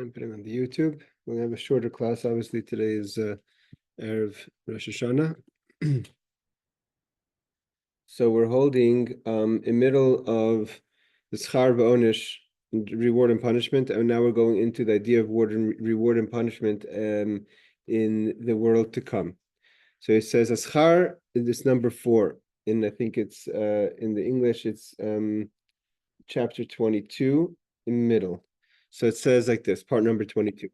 I'm putting on the YouTube. We're gonna have a shorter class. Obviously, today is Erev Rosh Hashanah. So we're holding in middle of the Schar V'Onish, reward and punishment, and now we're going into the idea of reward and punishment in the world to come. So it says Aschar is number 4, and I think it's in the English it's chapter 22 in the middle. So it says like this, part number 22.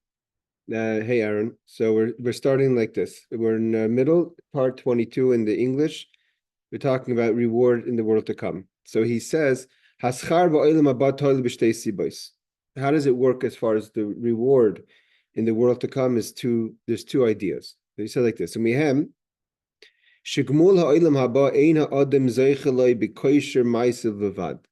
Hey Aaron, so we're starting like this. We're in the middle, part 22 in the English. We're talking about reward in the world to come. So he says, Haschar ba'olam haba toil b'shtei sibos. How does it work as far as the reward in the world to come? There's two ideas. So he said like this. Mihem shegmul ha'olam haba ein ha'adam zeiche loi b'koisher ma'asav levad.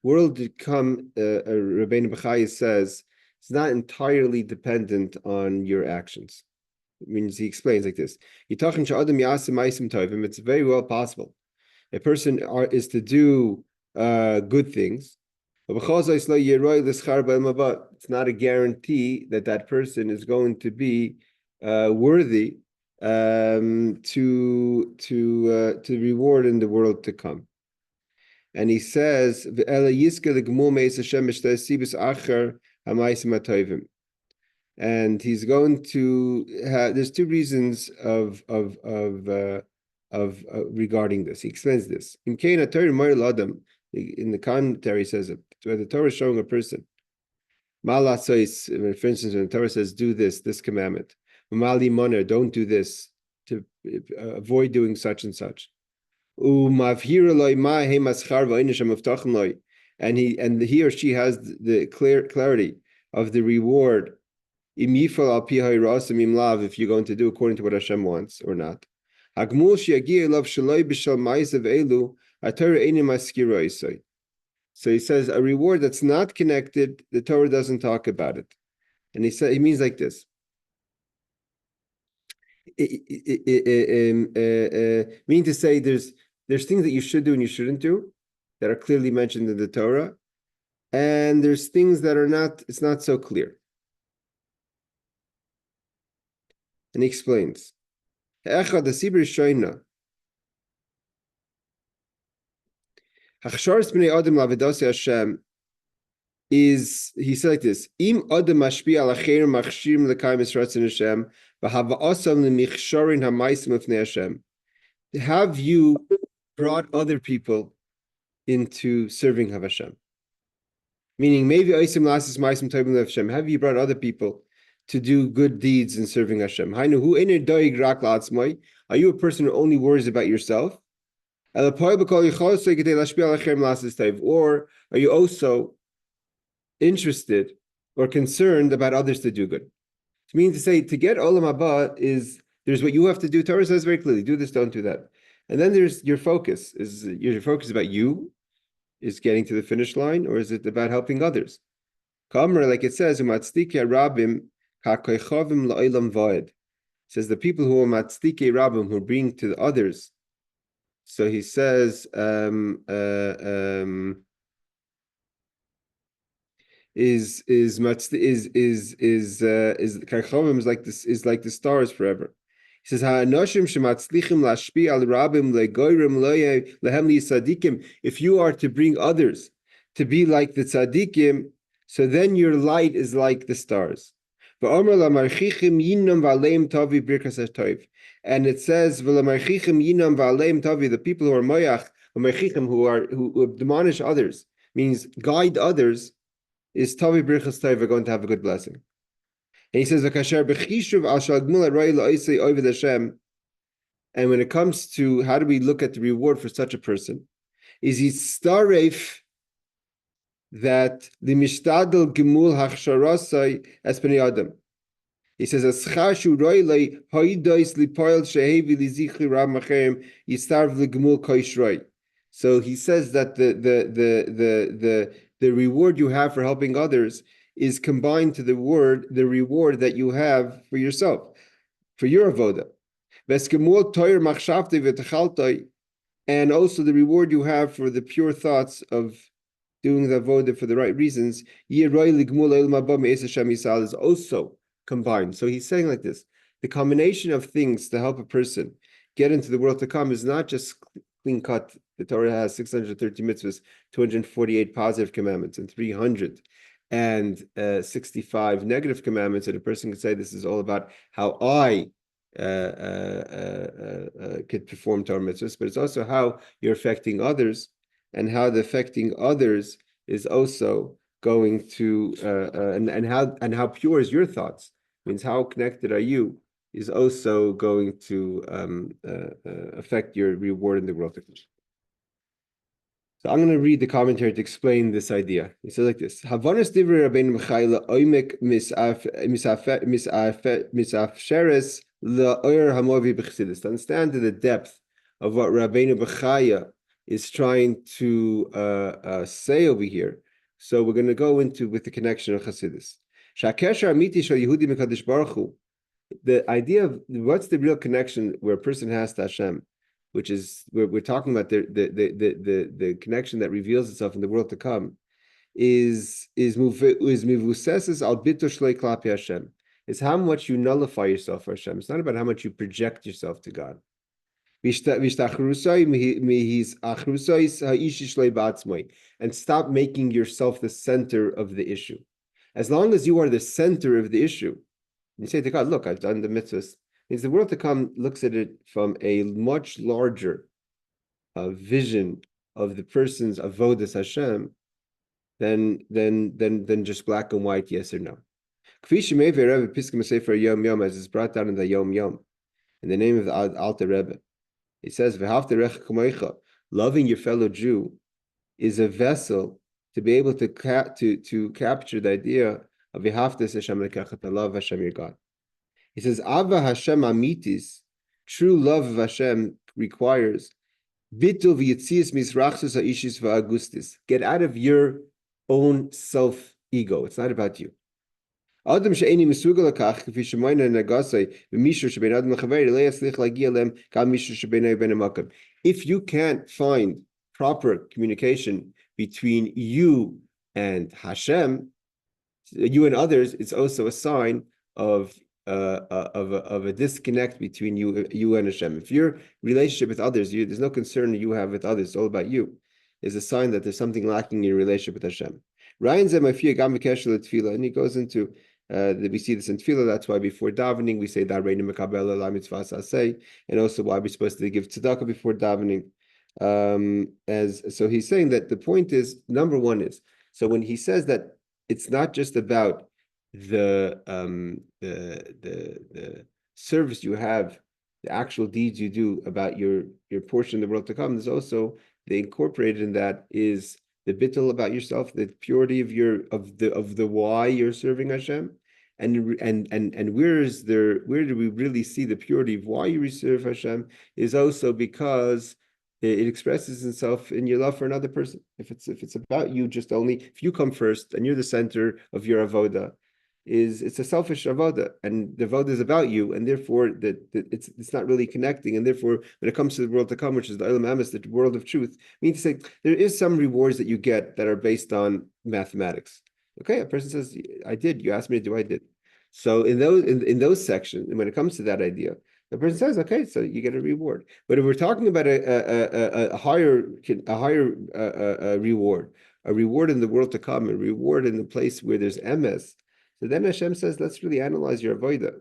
World to come, Rabbeinu Bechaya says, it's not entirely dependent on your actions. It means he explains like this. It's very well possible. A person is to do good things. It's not a guarantee that that person is going to be worthy to reward in the world to come. And he says, and he's going to have. There's two reasons of regarding this. He explains this. In the commentary, says it where the Torah is showing a person. For instance, when the Torah says, "Do this commandment," don't do this, to avoid doing such and such. And he or she has the clarity of the reward. If you're going to do according to what Hashem wants or not. So he says a reward that's not connected, the Torah doesn't talk about it. And he means like this. Meaning to say there's things that you should do and you shouldn't do that are clearly mentioned in the Torah, and there's things that are not, it's not so clear. And he explains. Echad the Shoina. Hachsharis b'nei Adam lavedasi Hashem is, he said like this, Im Adam mashpi al acher machshirim l'kayim esratzin Hashem v'hava'asam l'michsharin ha'maisim l'fnei Hashem. Have you brought other people into serving Hashem? Meaning, maybe Aisim Lasis Maisim Tovim Hashem. Have you brought other people to do good deeds in serving Hashem? Are you a person who only worries about yourself? Or are you also interested or concerned about others to do good? It means to say, to get Olam Haba there's what you have to do. Torah says very clearly, do this, don't do that. And then there's your focus. Is your focus about you? Is getting to the finish line? Or is it about helping others? Like it says, it says the people who are matzdike rabim, who bring to the others. So he says, karchovim is like this, is like the stars forever. He says, if you are to bring others to be like the tzaddikim, so then your light is like the stars. And it says, the people who are moyach, who admonish others, means guide others, is tavi birchas tov, are going to have a good blessing. And he says, and when it comes to how do we look at the reward for such a person, is he staref that the mishtadel gemul hachsharasai as bnei adam. He says, as chashu roilei hoidois lipoil shehevi lizichli ram machem yistarv legemul koishroi. So he says that the reward you have for helping others is combined to the reward that you have for yourself, for your avoda. And also the reward you have for the pure thoughts of doing the avoda for the right reasons, is also combined. So he's saying like this: the combination of things to help a person get into the world to come is not just clean cut. The Torah has 630 mitzvahs, 248 positive commandments, and 365 negative commandments. And a person can say this is all about how I could perform Torah mitzvahs, but it's also how you're affecting others, and how the affecting others is also going to and how pure is your thoughts, means how connected are you, is also going to affect your reward in the world. So I'm going to read the commentary to explain this idea. He says like this: Havanas divrei Rabbeinu B'chai oimek misafsheres la'or hamovi b'chassidus. To understand the depth of what Rabbeinu B'chaya is trying to say over here. So we're going to go into with the connection of Chassidus. Sha'kesher amiti shel Yehudi mekadosh Baruch Hu. The idea of what's the real connection where a person has to Hashem, which is we're talking about the connection that reveals itself in the world to come, is mivuseses al bito shlei klapi Hashem. Is how much you nullify yourself for Hashem. It's not about how much you project yourself to God. And stop making yourself the center of the issue. As long as you are the center of the issue, you say to God, look, I've done the mitzvahs. Means the world to come looks at it from a much larger vision of the person's avodas Hashem than just black and white, yes or no. As is brought down in the Yom Yom, in the name of the Alter Rebbe. It says, loving your fellow Jew is a vessel to be able to capture the idea of V'haftas Hashem lekechet, love Hashem your God. He says, Ava Hashem amitis, true love of Hashem requires bitul v'yitzias misrachsus ha'ishis v'agustis. Get out of your own self-ego. It's not about you. Adam she'eni misugal lakach k'fi shemayna nagasai v'mishur shebein adam l'chaveri le'yatzlich lagia lem kal mishur shebein ben hamakam. If you can't find proper communication between you and Hashem, you and others, it's also a sign of a disconnect between you and Hashem. If your relationship with others, there's no concern you have with others, it's all about you, is a sign that there's something lacking in your relationship with Hashem. And he goes into we see this in tefillah. That's why before davening we say and also why we're supposed to give tzedakah before davening. So he's saying that the point is, number one is, so when he says that it's not just about the service you have, the actual deeds you do about your portion in the world to come, there's also the incorporated in that is the bittul about yourself, the purity of the why you're serving Hashem, and where do we really see the purity of why you serve Hashem is also because it expresses itself in your love for another person. If it's about you, just only if you come first and you're the center of your avoda, it's a selfish avoda, and the avoda is about you, and therefore it's not really connecting. And therefore, when it comes to the world to come, which is the Olam Emes, the world of truth, means to say there is some rewards that you get that are based on mathematics. Okay, a person says, "I did." You asked me to do. I did. So in those sections, and when it comes to that idea, the person says, "Okay, so you get a reward." But if we're talking about a higher reward, a reward in the world to come, a reward in the place where there's emes, so then Hashem says, "Let's really analyze your avodah.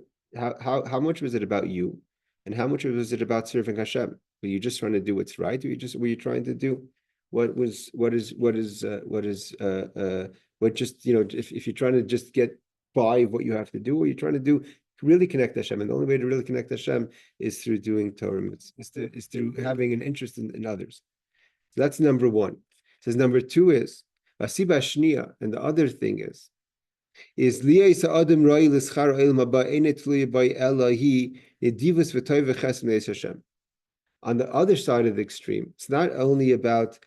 How much was it about you, and how much was it about serving Hashem? Were you just trying to do what's right, or were you trying to do what just if you're trying to just get by what you have to do, or you're trying to do really connect Hashem, and the only way to really connect Hashem is through doing Torah, is through having an interest in others. So that's number one. It says number two is Asiba Shnia, and the other thing is Liyais Adam Rai L'Schar El Maba Enet Tluya by Elahi Nedivus V'Toy V'Chesed Meis Hashem. On the other side of the extreme, it's not only about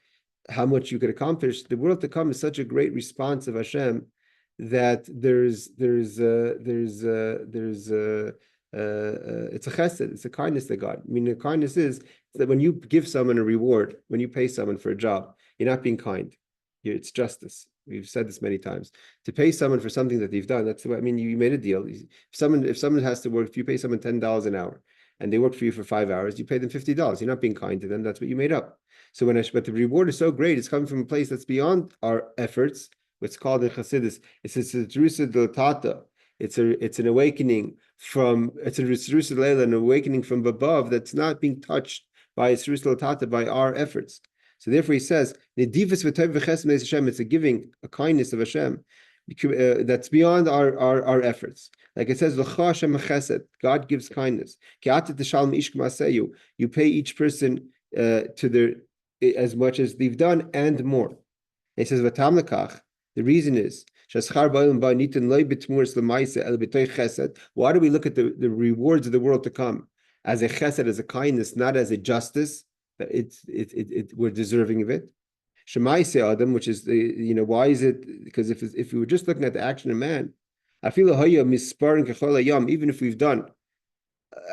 how much you could accomplish. The world to come is such a great response of Hashem that it's a chesed, it's a kindness to God. I mean, the kindness is that when you give someone a reward, when you pay someone for a job, you're not being kind. It's justice. We've said this many times. To pay someone for something that they've done, that's the way, I mean, you made a deal. If someone has to work, if you pay someone $10 an hour and they work for you for 5 hours, you pay them $50. You're not being kind to them. That's what you made up. So but the reward is so great, it's coming from a place that's beyond our efforts. What's called in Chassidus, it's a Jerusa del Tata. It's an awakening it's a Jerusa Leila, an awakening from above that's not being touched by Jerusa del Tata, by our efforts. So therefore, he says, it's a giving, a kindness of Hashem that's beyond our efforts. Like it says, God gives kindness. You pay each person to their as much as they've done and more. He says, the reason is, why do we look at the rewards of the world to come as a chesed, as a kindness, not as a justice? We're deserving of it. Shemaise Adam, which is why is it? Because if we were just looking at the action of man, I feel even if we've done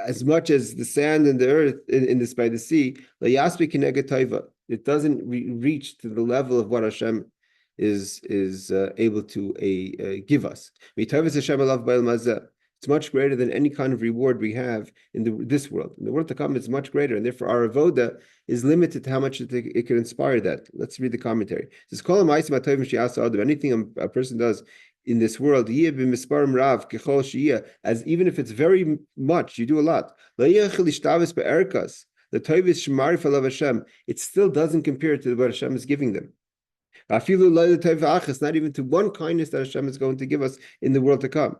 as much as the sand and the earth in this by the sea, it doesn't reach to the level of what Hashem is able to give us. It's much greater than any kind of reward we have in this world. In the world to come, it's much greater, and therefore our avoda is limited to how much it can inspire that. Let's read the commentary. It says, anything a person does in this world, as even if it's very much, you do a lot. It still doesn't compare to what Hashem is giving them. Not even to one kindness that Hashem is going to give us in the world to come.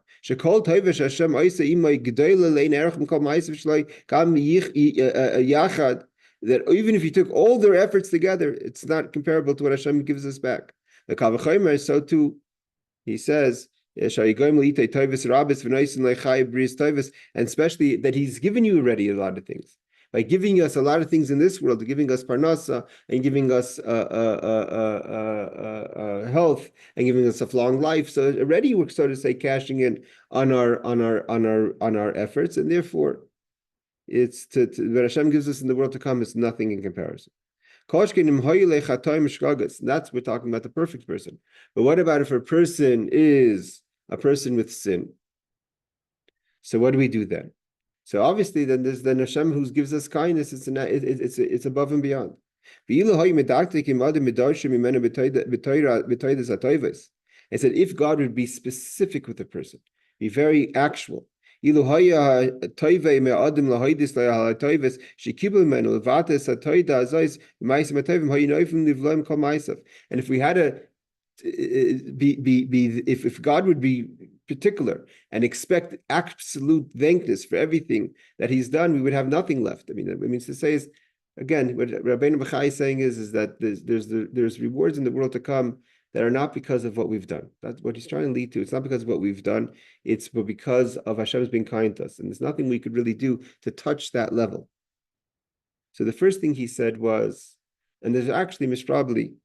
That even if you took all their efforts together, it's not comparable to what Hashem gives us back. So too, he says, and especially that he's given you already a lot of things. By giving us a lot of things in this world, giving us parnasa and giving us health and giving us a long life, so already we're, so to say, cashing in on our efforts, and therefore, it's what Hashem gives us in the world to come is nothing in comparison. That's we're talking about the perfect person. But what about if a person is a person with sin? So what do we do then? So obviously, then there's Hashem who gives us kindness. It's above and beyond. I said, if God would be specific with a person, be very actual. And if we had if God would be particular and expect absolute thankness for everything that He's done, we would have nothing left. I mean to say is, again, what Rabbeinu Bachai is saying is that there's rewards in the world to come that are not because of what we've done. That's what he's trying to lead to. It's not because of what we've done, it's because of Hashem's being kind to us. And there's nothing we could really do to touch that level. So the first thing he said was, and there's actually misprobably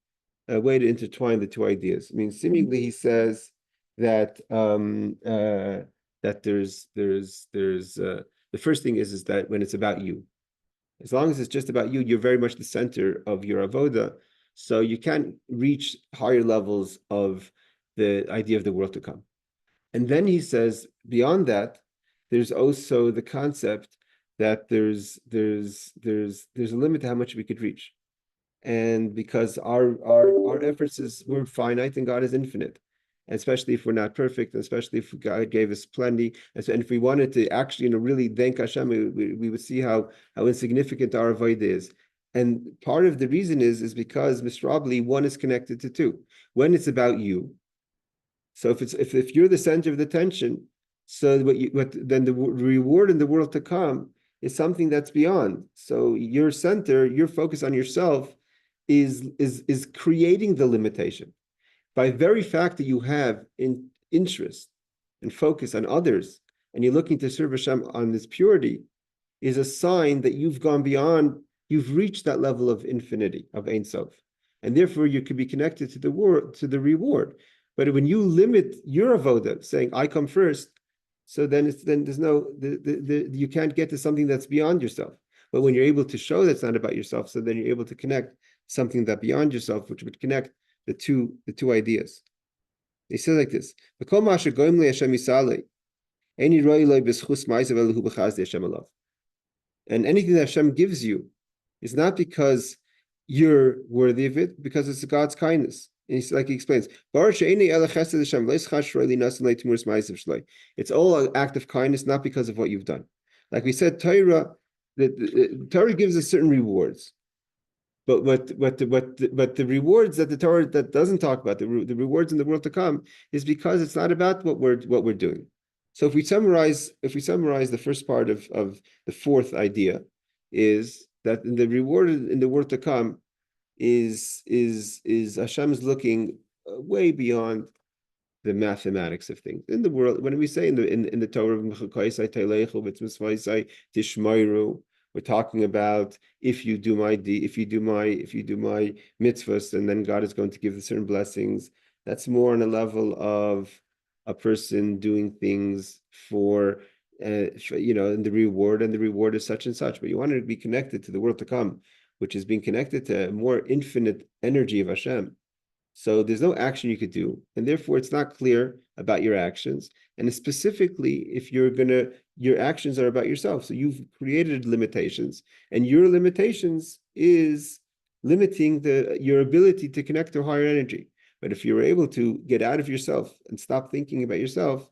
a way to intertwine the two ideas. I mean, seemingly he says that that there's the first thing is that when it's about you, as long as it's just about you, you're very much the center of your avoda. So you can't reach higher levels of the idea of the world to come. And then he says, beyond that, there's also the concept that there's a limit to how much we could reach. And because our efforts we're finite and God is infinite. And especially if we're not perfect, and especially if God gave us plenty. And if we wanted to actually really thank Hashem, we would see how insignificant our avodah is. And part of the reason is because miserably one is connected to two. When it's about you, so if you're the center of the tension, so then the reward in the world to come is something that's beyond. So your center, your focus on yourself, is creating the limitation. By very fact that you have interest and focus on others, and you're looking to serve Hashem on this purity, is a sign that you've gone beyond. You've reached that level of infinity, of Ein Sof, and therefore you can be connected to the reward. But when you limit your avoda, saying I come first, so then there's no you can't get to something that's beyond yourself. But when you're able to show that's not about yourself, so then you're able to connect something that beyond yourself, which would connect the two ideas. He says like this: and anything that Hashem gives you is not because you're worthy of it, because it's God's kindness. And he's like he explains, it's all an act of kindness, not because of what you've done. Like we said, Torah, the Torah gives us certain rewards. But the rewards that the Torah that doesn't talk about, the rewards in the world to come, is because it's not about what we're doing. So if we summarize the first part of the fourth idea, is that the reward in the world to come is Hashem is looking way beyond the mathematics of things in the world. When we say in the Torah, we're talking about if you do my mitzvahs, and then God is going to give the certain blessings. That's more on a level of a person doing things for and the reward is such and such. But you want to be connected to the world to come, which is being connected to a more infinite energy of Hashem. So there's no action you could do, and therefore it's not clear about your actions. And specifically, if your actions are about yourself. So you've created limitations, and your limitations is limiting your ability to connect to higher energy. But if you're able to get out of yourself and stop thinking about yourself,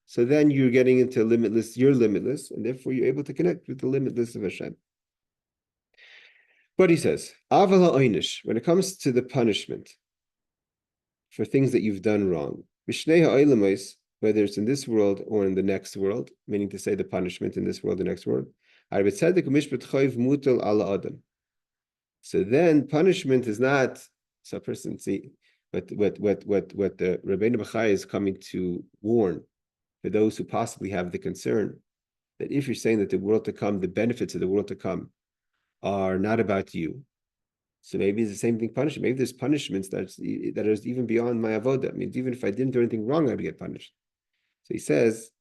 so then you're getting into you're limitless, and therefore you're able to connect with the limitless of Hashem. But he says, Aval ha'oinish, when it comes to the punishment for things that you've done wrong, whether it's in this world or in the next world, meaning to say the punishment in this world, the next world. So then punishment is not, so a person see, what the Rabbeinu Bachai is coming to warn for those who possibly have the concern that if you're saying that the world to come, the benefits of the world to come are not about you, so maybe it's the same thing, punishment. Maybe there's punishments that is even beyond my avodah. I mean, even if I didn't do anything wrong, I would get punished. So he says,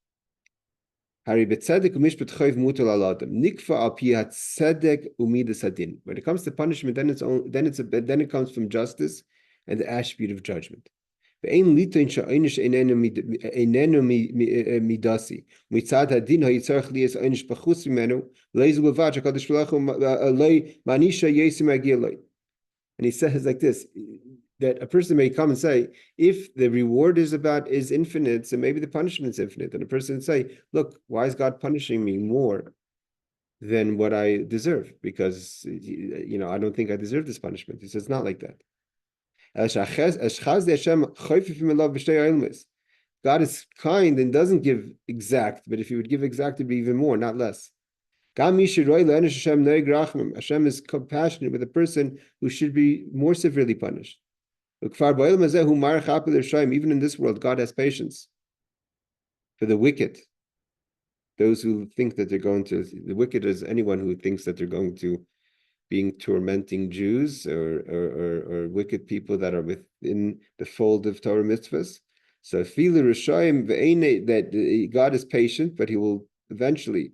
when it comes to punishment, then it comes from justice and the attribute of judgment. And he says like this, that a person may come and say, if the reward is infinite, so maybe the punishment is infinite. And a person would say, look, why is God punishing me more than what I deserve? Because, I don't think I deserve this punishment. He says, it's not like that. God is kind and doesn't give exact, but if he would give exact, it'd be even more, not less. Hashem is compassionate with a person who should be more severely punished. Even in this world, God has patience for the wicked. Those who think that the wicked is anyone who thinks that they're going to being tormenting Jews or wicked people that are within the fold of Torah mitzvahs. So that God is patient, but he will eventually,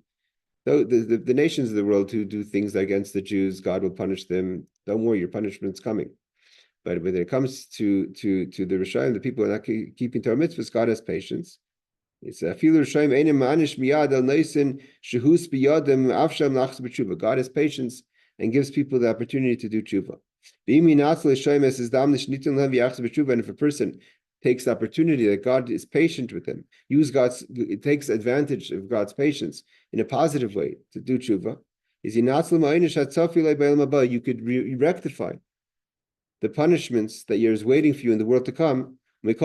though the nations of the world who do things against the Jews, God will punish them. Don't worry, your punishment's coming. But when it comes to the Rishayim, the people who are not keeping Torah mitzvahs, God has patience. It's a filu Rishayim einem manish miyad al neisin shehus biyadem avsham lachs b'tshuva. God has patience and gives people the opportunity to do tshuva. And if a person takes the opportunity that God is patient with him, it takes advantage of God's patience in a positive way to do tshuva, you could rectify the punishments that is waiting for you in the world to come. It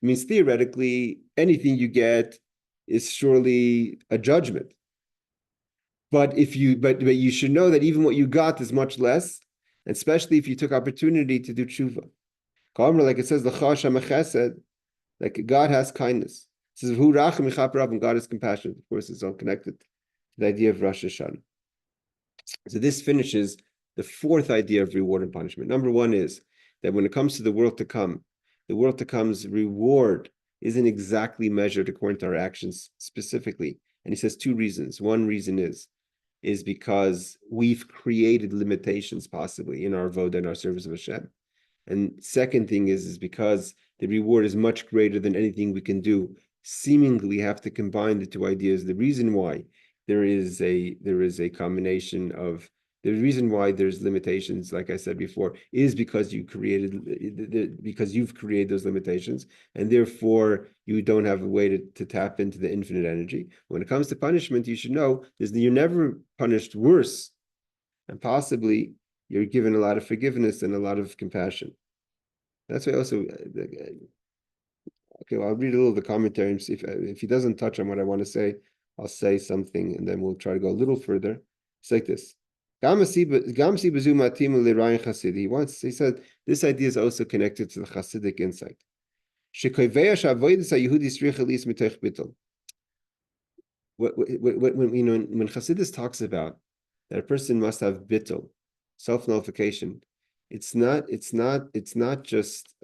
means theoretically, anything you get is surely a judgment. But you should know that even what you got is much less, especially if you took opportunity to do tshuva. Like it says, like God has kindness. It says, and God is compassionate. Of course, it's all connected to the idea of Rosh Hashanah. So this finishes the fourth idea of reward and punishment. Number one is that when it comes to the world to come, the world to come's reward isn't exactly measured according to our actions specifically. And he says two reasons. One reason is is because we've created limitations possibly in our vote and our service of Hashem. And second thing is because the reward is much greater than anything we can do. Seemingly, we have to combine the two ideas. The reason why there is a combination of the reason why there's limitations, like I said before, is because you've created those limitations, and therefore you don't have a way to tap into the infinite energy. When it comes to punishment, you should know you're never punished worse, and possibly you're given a lot of forgiveness and a lot of compassion. That's why also, okay, well, I'll read a little of the commentary and see if he doesn't touch on what I want to say, I'll say something and then we'll try to go a little further. It's like this. He said this idea is also connected to the Hasidic insight. When Hasidus talks about that a person must have bittul, self-nullification, it's not just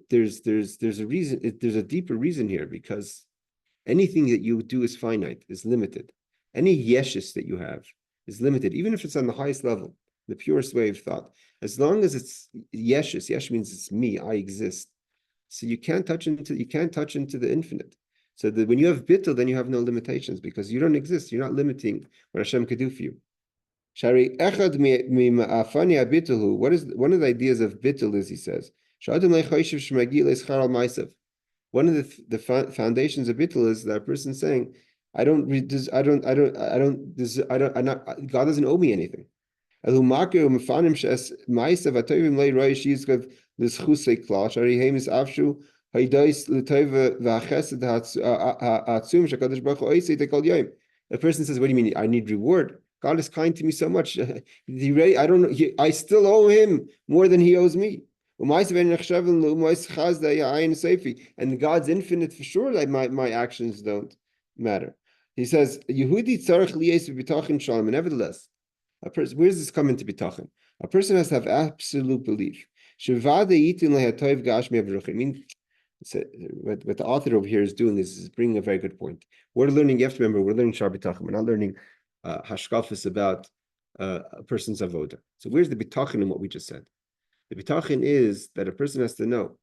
there's a reason, there's a deeper reason here, because anything that you do is finite, is limited. Any yeshus that you have is limited, even if it's on the highest level, the purest way of thought. As long as it's yeshus, yesh means it's me, I exist. So you can't touch into the infinite. So that when you have bittul, then you have no limitations because you don't exist. You're not limiting what Hashem could do for you. Shari echad mi'afani habitulu. What is one of the ideas of bittul? Is, he says, one of the foundations of bittul is that person saying, God doesn't owe me anything. A person says, what do you mean? I need reward. God is kind to me so much. I don't know. I still owe him more than he owes me. And God's infinite for sure that my actions don't matter. He says, nevertheless, where does this come into bitachon? A person has to have absolute belief. I mean, so what the author over here is doing is bringing a very good point. We're learning, you have to remember, we're learning Shaar Habitochon. We're not learning hashkafas about a person's avoda. So where's the bitachon in what we just said? The bitachon is that a person has to know.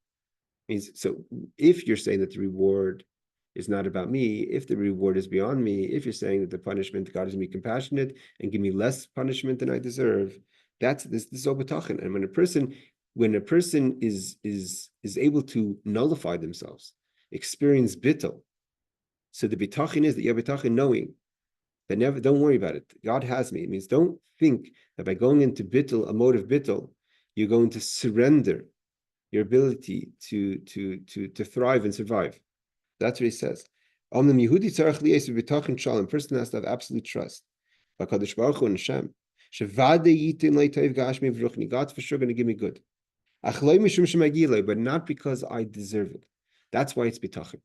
So if you're saying that the reward is not about me, if the reward is beyond me, if you're saying that the punishment, God is going to be compassionate and give me less punishment than I deserve, this is all bitachon. And when a person is able to nullify themselves, experience bittul, so the bitachon is that you have bitachon knowing that don't worry about it. God has me. It means don't think that by going into bittul, a mode of bittul, you're going to surrender your ability to thrive and survive. That's what he says. Person has to have absolute trust. God's for sure going to give me good. But not because I deserve it. That's why it's bitachon.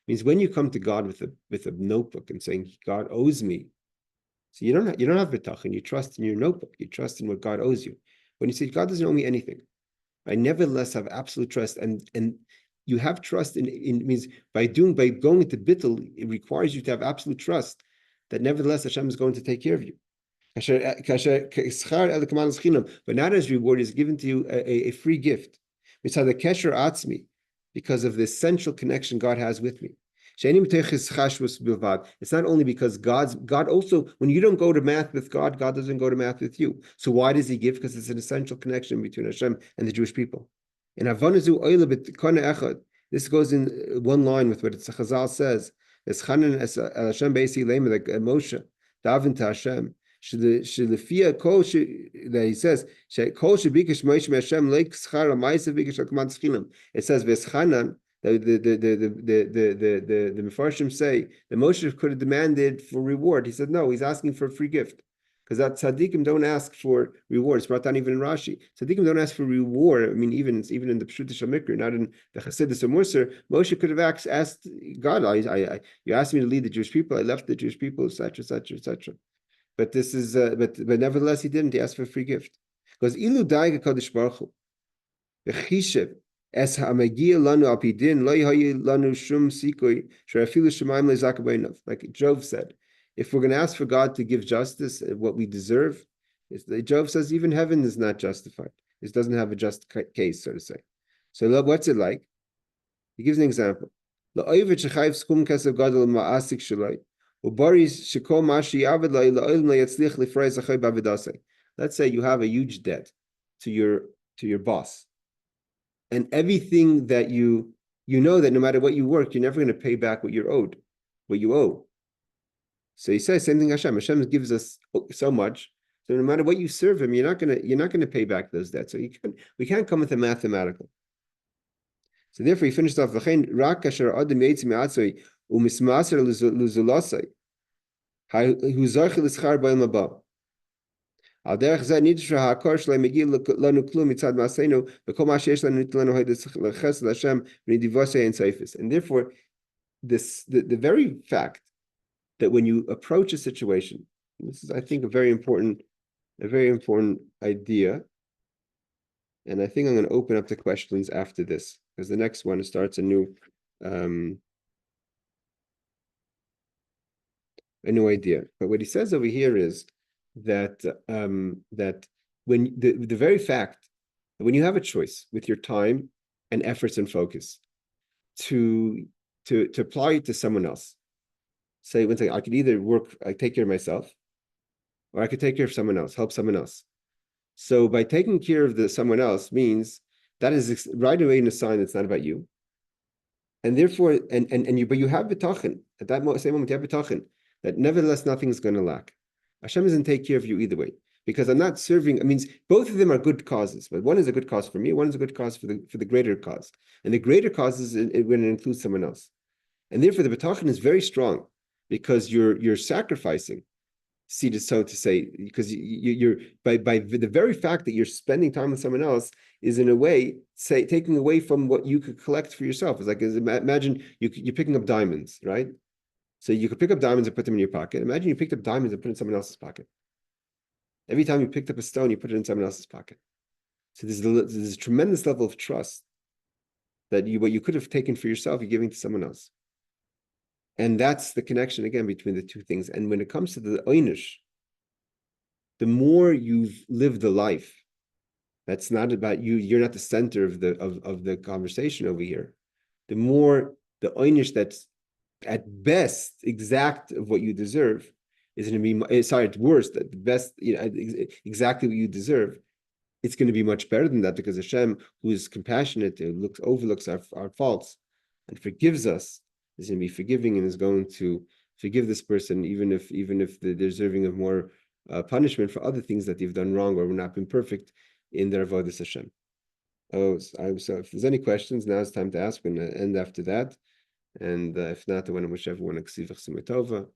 Means when you come to God with a notebook and saying God owes me, so you don't have bitachon. You trust in your notebook. You trust in what God owes you. When you say God doesn't owe me anything, I nevertheless have absolute trust, and you have trust in means by going into bittul, it requires you to have absolute trust that nevertheless Hashem is going to take care of you. But not as reward is given to you a free gift. It's how the kesher atzmi, because of the essential connection God has with me. It's not only because God also, when you don't go to math with God, God doesn't go to math with you. So why does he give? Because it's an essential connection between Hashem and the Jewish people. In this goes in one line with what Chazal says. It's Hashem basically like Moshe, daven to Hashem. That he says, it says Veschanan. The Mefarshim say the Moshe could have demanded for reward. He said no, he's asking for a free gift. Because that tzaddikim don't ask for rewards. Brought down even in Rashi. Tzaddikim don't ask for reward. I mean, even in the Pshuta Shamikra, not in the Chassidus or Musar, Moshe could have asked God, you asked me to lead the Jewish people, I left the Jewish people, etc., etc., etc. But this is, but nevertheless, he didn't. He asked for a free gift. Because ilu daiga kadosh baruch hu, v'chishev es ha'magia lanu apidin lo yahayi lanu shum sikui sherafilu shemaim lezakabainov. Like Job said, If we're going to ask for God to give justice, what we deserve, Job says even heaven is not justified. It doesn't have a just case, so to say. So what's it like? He gives an example. Let's say you have a huge debt to your boss, and everything that you know that no matter what you work, you're never going to pay back what you're owed, what you owe. So he says same thing. Hashem gives us so much, so no matter what you serve him, you're not gonna pay back those debts. So we can't come with a mathematical. So therefore, he finished off v'chein rak kasher adam yetzi me'atzoi u'mismaser luzulasai hu zarchi l'schar b'yom haba. Al derech zeh nidshra ha'akar shlei megi lanu klum mitzad ma'aseinu v'kol ma sheyesh lanu nit lanu haydes l'ches l'Hashem v'nidivosei and seifis. And therefore, the very fact that when you approach a situation, this is, I think, a very important idea. And I think I'm going to open up the questions after this, because the next one starts a new idea. But what he says over here is that that when the very fact that when you have a choice with your time and efforts and focus to apply it to someone else, say one thing, I could either take care of myself, or I could take care of someone else, help someone else. So by taking care of someone else means that is right away in a sign it's not about you. And therefore, but you have bitachon at that same moment. You have bitachon that nevertheless nothing's going to lack. Hashem doesn't take care of you either way, because I'm not serving. It means both of them are good causes, but one is a good cause for me, one is a good cause for the greater cause, and the greater cause is when it includes someone else. And therefore, the bitachon is very strong because you're sacrificing. Seed is so to say, because you're by the very fact that you're spending time with someone else is in a way taking away from what you could collect for yourself. It's like, imagine you're picking up diamonds, right? So you could pick up diamonds and put them in your pocket. Imagine you picked up diamonds and put it in someone else's pocket. Every time you picked up a stone, you put it in someone else's pocket. So there's a tremendous level of trust that what you could have taken for yourself, you're giving to someone else. And that's the connection again between the two things. And when it comes to the oynish, the more you've lived a life that's not about you, you're not the center of the conversation over here. The more the oynish that's at best exact of what you deserve is going to be, sorry, at worst, at the best, exactly what you deserve. It's going to be much better than that, because Hashem, who is compassionate, overlooks our faults and forgives us, is going to be forgiving and is going to forgive this person, even if they're deserving of more punishment for other things that they've done wrong or not been perfect in their avodas Hashem. So if there's any questions, now it's time to ask. We're going to end after that, and if not, I want to wish everyone a ksivach simatova,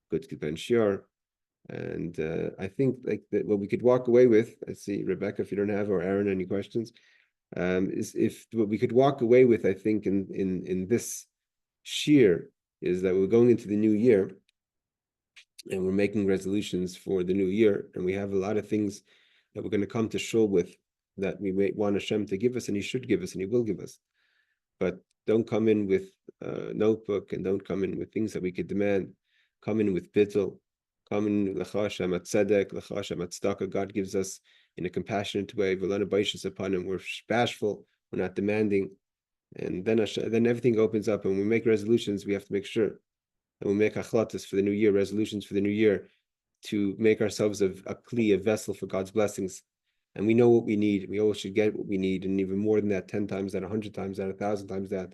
good ben shiur. And I think like that what we could walk away with. I see Rebecca, if you don't have, or Aaron, any questions, is if what we could walk away with, I think in this sheer is that we're going into the new year and we're making resolutions for the new year, and we have a lot of things that we're going to come to shul with that we may want Hashem to give us, and He should give us, and He will give us. But don't come in with a notebook, and don't come in with things that we could demand. Come in with bittul. Come in l'cha Hashem at tzedek, l'cha Hashem at tzedakah. God gives us in a compassionate way. V'lanu baishas upon Him. We're bashful. We're not demanding. And then everything opens up, and when we make resolutions, we have to make sure that we make achlatas for the new year, resolutions for the new year, to make ourselves a kli, a vessel for God's blessings. And we know what we need. We always should get what we need, and even more than that, 10 times that, 100 times that, 1,000 times that.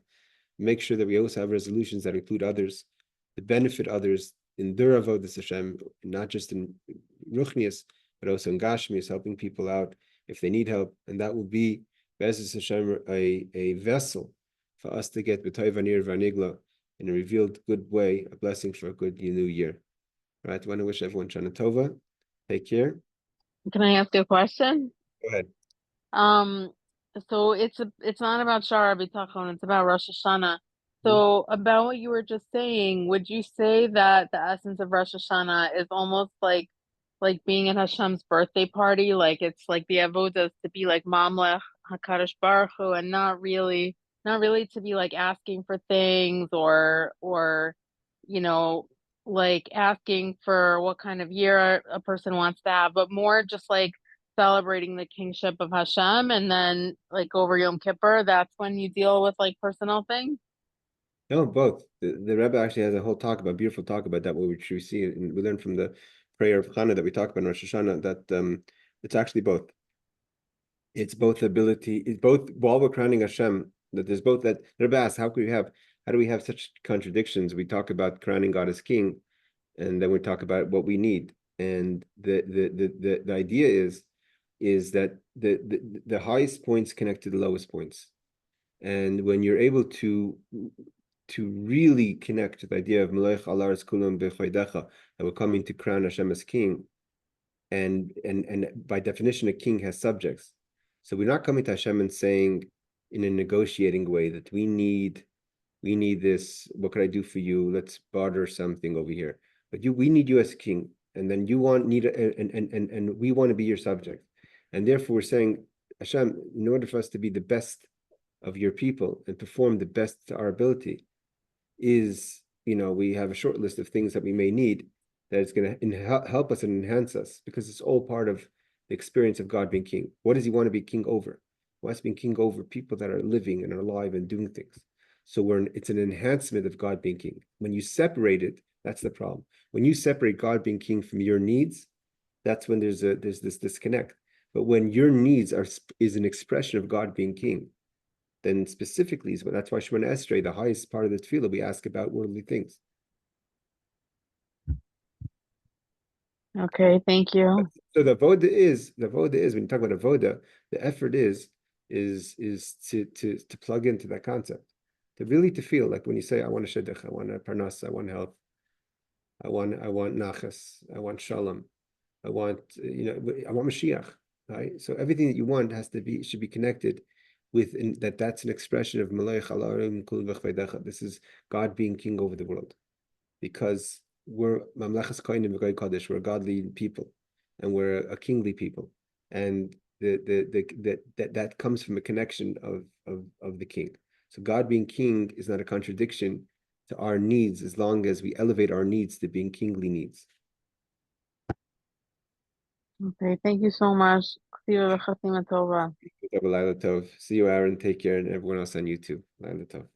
Make sure that we also have resolutions that include others, to benefit others in their avodas Hashem, not just in ruchnius, but also in gashmius, helping people out if they need help. And that will be Be'ezus Hashem, a vessel for us to get b'toiv anir v'anigla in a revealed good way, a blessing for a good new year. Right? I want to wish everyone Shana Tova. Take care. Can I ask you a question? Go ahead. So it's not about Shaar Habitochon, it's about Rosh Hashanah. So about what you were just saying, would you say that the essence of Rosh Hashanah is almost like being at Hashem's birthday party? Like it's like the avodas to be like Mamlech Hakadosh Baruch Hu, and not really to be like asking for things or you know like asking for what kind of year a person wants to have, but more just like celebrating the kingship of Hashem, and then like over Yom Kippur, that's when you deal with like personal things. No, both. The Rebbe actually has a whole talk about beautiful talk about that, which we see and we learn from the prayer of Chana that we talk about in Rosh Hashanah, that it's actually both. It's both the ability, it's both while we're crowning Hashem, that there's both that Rebbe asks, how do we have such contradictions? We talk about crowning God as king, and then we talk about what we need. And the idea is that the highest points connect to the lowest points. And when you're able to really connect to the idea of Melech Alaris Kulam B'Chodecha, that we're coming to crown Hashem as king, and by definition, a king has subjects. So we're not coming to Hashem and saying in a negotiating way that we need this. What could I do for you? Let's barter something over here. But we need you as king, and then you and we want to be your subject, and therefore we're saying, Hashem, in order for us to be the best of your people and perform the best to our ability, is, we have a short list of things that we may need that is going to help us and enhance us, because it's all part of the experience of God being king. What does he want to be king over? He wants to be king over people that are living and are alive and doing things. So it's an enhancement of God being king. When you separate it, that's the problem. When you separate God being king from your needs, that's when there's this disconnect. But when your needs is an expression of God being king, then specifically that's why Shemona Esrei, the highest part of the tefillah, we ask about worldly things. Okay, thank you. So the avoda is when you talk about avoda, the effort is to plug into that concept, to feel like when you say, I want a shidduch, I want a parnas, I want health, I want nachas, I want shalom, I want Mashiach, right? So everything that you want should be connected with that's an expression of Melech Alarim Kul V'Chveidecha. This is God being king over the world, because we're Mamlechas Kohanim V'Goy Kodesh. We're a godly people, and we're a kingly people, and that comes from a connection of the king. So God being king is not a contradiction to our needs, as long as we elevate our needs to being kingly needs. Okay, thank you so much. See you, Chatima Tova. See you, Aaron. Take care, and everyone else on YouTube. Laila Tov.